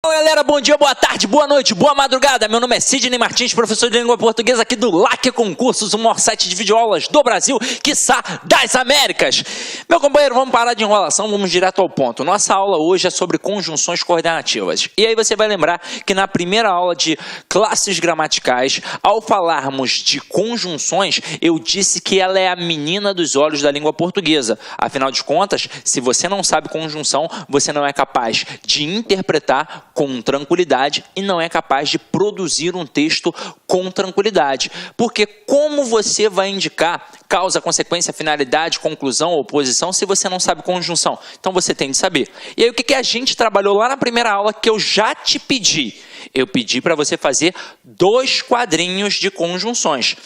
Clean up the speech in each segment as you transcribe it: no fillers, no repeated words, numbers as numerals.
Fala galera, bom dia, boa tarde, boa noite, boa madrugada. Meu nome é Sidney Martins, professor de língua portuguesa aqui do LAC Concursos, o maior site de videoaulas do Brasil, quiçá das Américas. Meu companheiro, vamos parar de enrolação, vamos direto ao ponto. Nossa aula hoje é sobre conjunções coordenativas. E aí você vai lembrar que na primeira aula de classes gramaticais, ao falarmos de conjunções, eu disse que ela é a menina dos olhos da língua portuguesa. Afinal de contas, se você não sabe conjunção, você não é capaz de interpretar com tranquilidade e não é capaz de produzir um texto com tranquilidade. Porque como você vai indicar causa, consequência, finalidade, conclusão, oposição, se você não sabe conjunção? Então você tem de saber. E aí o que a gente trabalhou lá na primeira aula que eu já te pedi? Eu pedi para você fazer 2 quadrinhos de conjunções.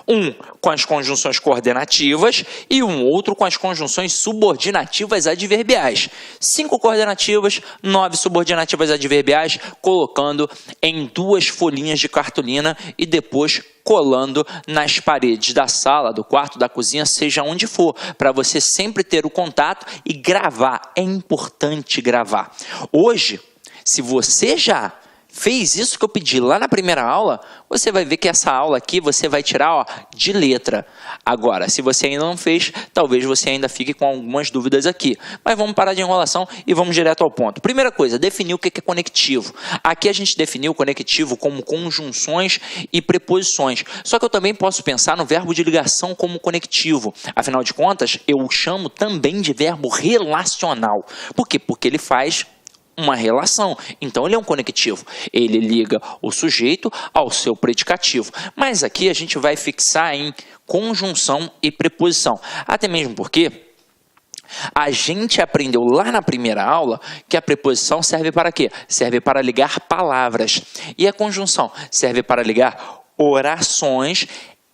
Um com as conjunções coordenativas e um outro com as conjunções subordinativas adverbiais. 5 coordenativas, 9 subordinativas adverbiais, colocando em 2 folhinhas de cartolina e depois colando nas paredes da sala, do quarto, da cozinha, seja onde for, para você sempre ter o contato e gravar. É importante gravar. Hoje, se você já fez isso que eu pedi lá na primeira aula, você vai ver que essa aula aqui você vai tirar de letra. Agora, se você ainda não fez, talvez você ainda fique com algumas dúvidas aqui. Mas vamos parar de enrolação e vamos direto ao ponto. Primeira coisa, definir o que é conectivo. Aqui a gente definiu o conectivo como conjunções e preposições. Só que eu também posso pensar no verbo de ligação como conectivo. Afinal de contas, eu o chamo também de verbo relacional. Por quê? Porque ele faz uma relação, então ele é um conectivo, ele liga o sujeito ao seu predicativo, mas aqui a gente vai fixar em conjunção e preposição, até mesmo porque a gente aprendeu lá na primeira aula que a preposição serve para quê? Serve para ligar palavras, e a conjunção serve para ligar orações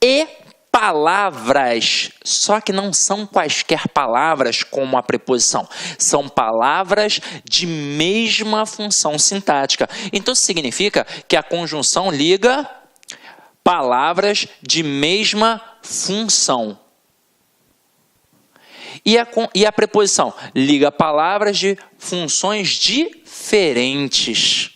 e palavras, só que não são quaisquer palavras como a preposição, são palavras de mesma função sintática. Então isso significa que a conjunção liga palavras de mesma função. E a preposição liga palavras de funções diferentes.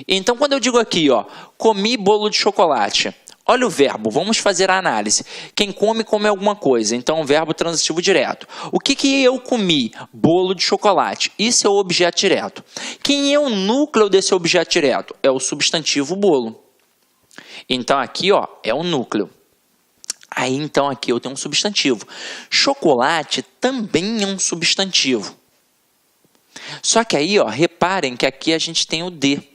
Então quando eu digo aqui, comi bolo de chocolate, olha o verbo, vamos fazer a análise. Quem come, come alguma coisa. Então, o verbo transitivo direto. O que eu comi? Bolo de chocolate. Isso é o objeto direto. Quem é o núcleo desse objeto direto? É o substantivo bolo. Então, aqui é o núcleo. Aí, então, aqui eu tenho um substantivo. Chocolate também é um substantivo. Só que aí, reparem que aqui a gente tem o de.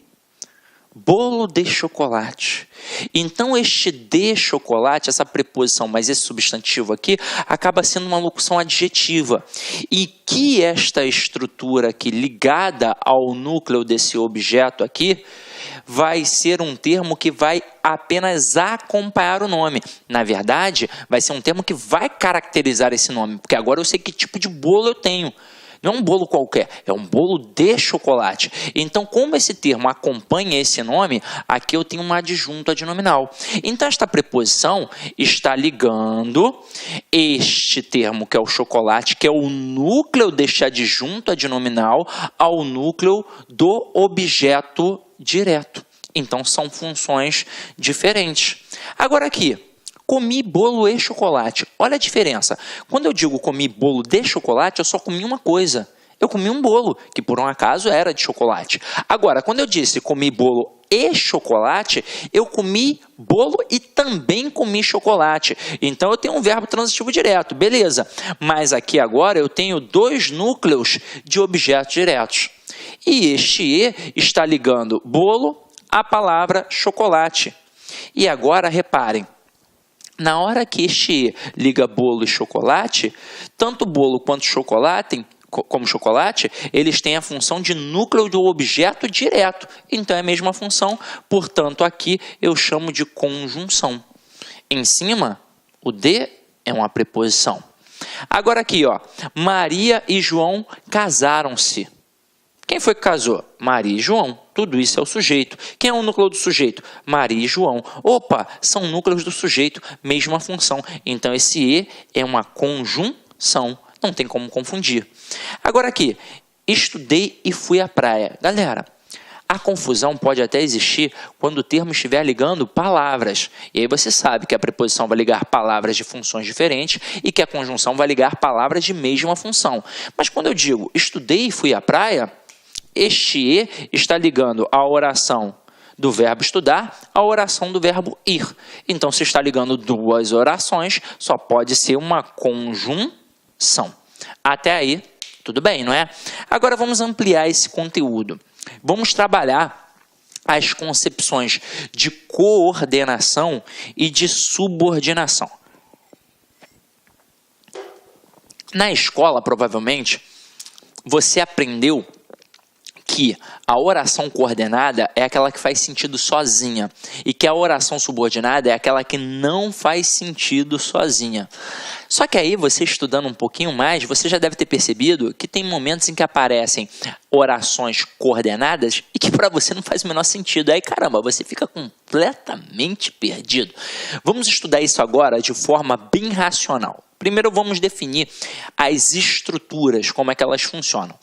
Bolo de chocolate. Então, este de chocolate, essa preposição, mas esse substantivo aqui, acaba sendo uma locução adjetiva. E que esta estrutura aqui, ligada ao núcleo desse objeto aqui, vai ser um termo que vai apenas acompanhar o nome. Na verdade, vai ser um termo que vai caracterizar esse nome, porque agora eu sei que tipo de bolo eu tenho. Não é um bolo qualquer, é um bolo de chocolate. Então, como esse termo acompanha esse nome, aqui eu tenho um adjunto adnominal. Então, esta preposição está ligando este termo, que é o chocolate, que é o núcleo deste adjunto adnominal, ao núcleo do objeto direto. Então, são funções diferentes. Agora aqui, comi bolo e chocolate. Olha a diferença. Quando eu digo comi bolo de chocolate, eu só comi uma coisa. Eu comi um bolo, que por um acaso era de chocolate. Agora, quando eu disse comi bolo e chocolate, eu comi bolo e também comi chocolate. Então, eu tenho um verbo transitivo direto, beleza. Mas aqui agora eu tenho 2 núcleos de objetos diretos. E este e está ligando bolo à palavra chocolate. E agora, reparem, na hora que este liga bolo e chocolate, tanto bolo quanto chocolate, eles têm a função de núcleo do objeto direto. Então, é a mesma função, portanto, aqui eu chamo de conjunção. Em cima, o de é uma preposição. Agora aqui, Maria e João casaram-se. Quem foi que casou? Maria e João. Tudo isso é o sujeito. Quem é o núcleo do sujeito? Maria e João. Opa, são núcleos do sujeito, mesma função. Então, esse e é uma conjunção. Não tem como confundir. Agora aqui, estudei e fui à praia. Galera, A confusão pode até existir quando o termo estiver ligando palavras. E aí você sabe que a preposição vai ligar palavras de funções diferentes e que a conjunção vai ligar palavras de mesma função. Mas quando eu digo estudei e fui à praia, este e está ligando a oração do verbo estudar à oração do verbo ir. Então, se está ligando duas orações, só pode ser uma conjunção. Até aí, tudo bem, não é? Agora vamos ampliar esse conteúdo. Vamos trabalhar as concepções de coordenação e de subordinação. Na escola, provavelmente, você aprendeu que a oração coordenada é aquela que faz sentido sozinha e que a oração subordinada é aquela que não faz sentido sozinha. Só que aí, você estudando um pouquinho mais, você já deve ter percebido que tem momentos em que aparecem orações coordenadas e que para você não faz o menor sentido. Aí, caramba, você fica completamente perdido. Vamos estudar isso agora de forma bem racional. Primeiro, vamos definir as estruturas, como é que elas funcionam.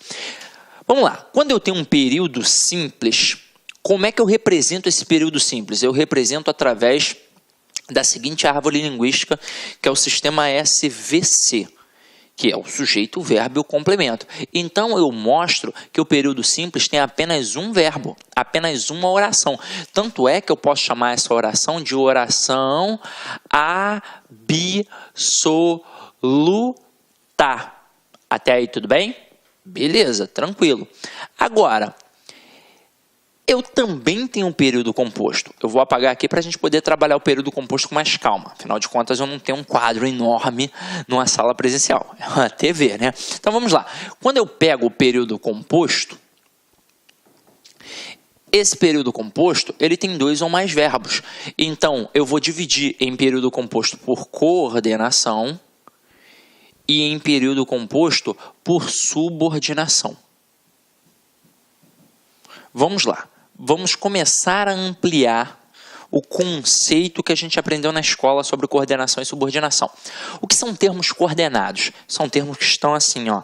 Vamos lá, quando eu tenho um período simples, como é que eu represento esse período simples? Eu represento através da seguinte árvore linguística, que é o sistema SVC, que é o sujeito, o verbo e o complemento. Então, eu mostro que o período simples tem apenas um verbo, apenas uma oração. Tanto é que eu posso chamar essa oração de oração absoluta. Até aí, tudo bem? Beleza, tranquilo. Agora, eu também tenho um período composto. Eu vou apagar aqui para a gente poder trabalhar o período composto com mais calma. Afinal de contas, eu não tenho um quadro enorme numa sala presencial. É uma TV, né? Então, vamos lá. Quando eu pego o período composto, esse período composto, ele tem dois ou mais verbos. Então, eu vou dividir em período composto por coordenação e em período composto por subordinação. Vamos lá. Vamos começar a ampliar o conceito que a gente aprendeu na escola sobre coordenação e subordinação. O que são termos coordenados? São termos que estão assim, ó,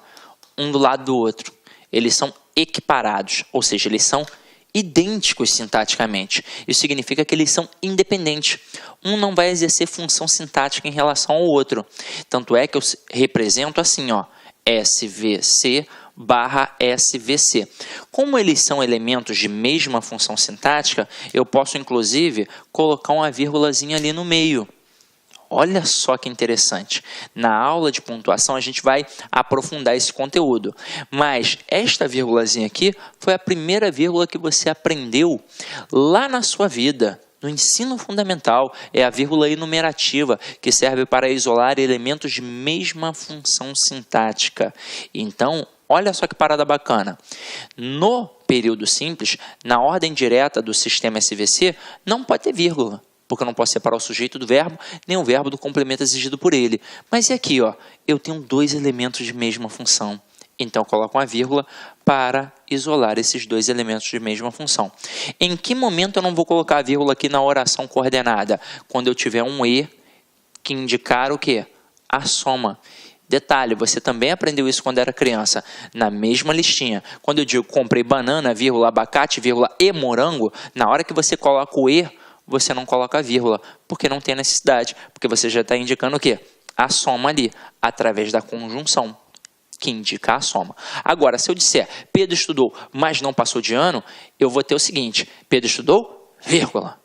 um do lado do outro. Eles são equiparados, ou seja, eles são idênticos sintaticamente. Isso significa que eles são independentes. Um não vai exercer função sintática em relação ao outro. Tanto é que eu represento assim, ó, SVC barra SVC. Como eles são elementos de mesma função sintática, eu posso, inclusive, colocar uma vírgulazinha ali no meio. Olha só que interessante. Na aula de pontuação, a gente vai aprofundar esse conteúdo. Mas esta vírgulazinha aqui foi a primeira vírgula que você aprendeu lá na sua vida. No ensino fundamental, é a vírgula enumerativa, que serve para isolar elementos de mesma função sintática. Então, olha só que parada bacana. No período simples, na ordem direta do sistema SVC, não pode ter vírgula, porque eu não posso separar o sujeito do verbo, nem o verbo do complemento exigido por ele. Mas e aqui, ó, eu tenho dois elementos de mesma função. Então, eu coloco uma vírgula para isolar esses dois elementos de mesma função. Em que momento eu não vou colocar a vírgula aqui na oração coordenada? Quando eu tiver um E que indicar o quê? A soma. Detalhe, você também aprendeu isso quando era criança, na mesma listinha. Quando eu digo comprei banana, vírgula, abacate, vírgula, e morango, na hora que você coloca o E, você não coloca a vírgula, porque não tem necessidade, porque você já está indicando o quê? A soma ali, através da conjunção, que indica a soma. Agora, se eu disser Pedro estudou, mas não passou de ano, eu vou ter o seguinte, Pedro estudou, vírgula,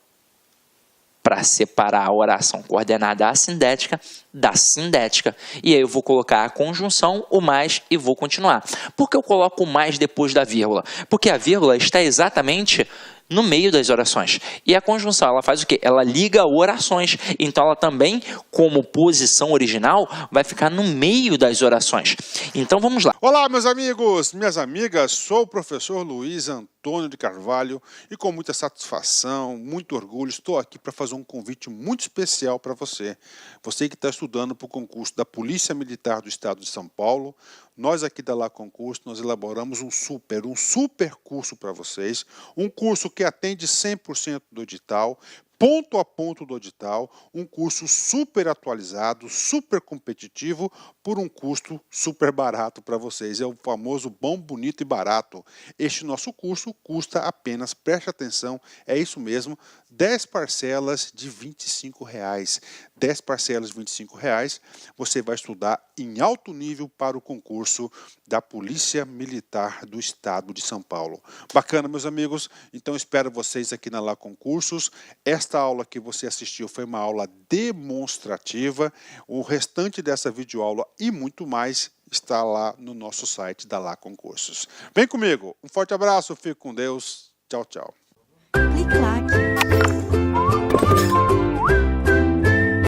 para separar a oração coordenada assindética da sindética. E aí eu vou colocar a conjunção, o mais, e vou continuar. Por que eu coloco o mais depois da vírgula? Porque a vírgula está exatamente no meio das orações. E a conjunção, ela faz o quê? Ela liga orações. Então, ela também, como posição original, vai ficar no meio das orações. Então, vamos lá. Olá, meus amigos, minhas amigas. Sou o professor Luiz Antônio de Carvalho e com muita satisfação, muito orgulho, estou aqui para fazer um convite muito especial para você. Você que está estudando para o concurso da Polícia Militar do Estado de São Paulo, nós aqui da Lá Concurso, nós elaboramos um super curso para vocês, um curso que atende 100% do edital, ponto a ponto do edital, um curso super atualizado, super competitivo, por um custo super barato para vocês. É o famoso bom, bonito e barato. Este nosso curso custa apenas, preste atenção, é isso mesmo, 10 parcelas de R$ 25. 10 parcelas de R$ 25, você vai estudar em alto nível para o concurso da Polícia Militar do Estado de São Paulo. Bacana, meus amigos? Então espero vocês aqui na Lá Concursos. Esta aula que você assistiu foi uma aula demonstrativa. O restante dessa videoaula e muito mais está lá no nosso site da Lá Concursos. Vem comigo. Um forte abraço. Fique com Deus. Tchau, tchau. Clique lá.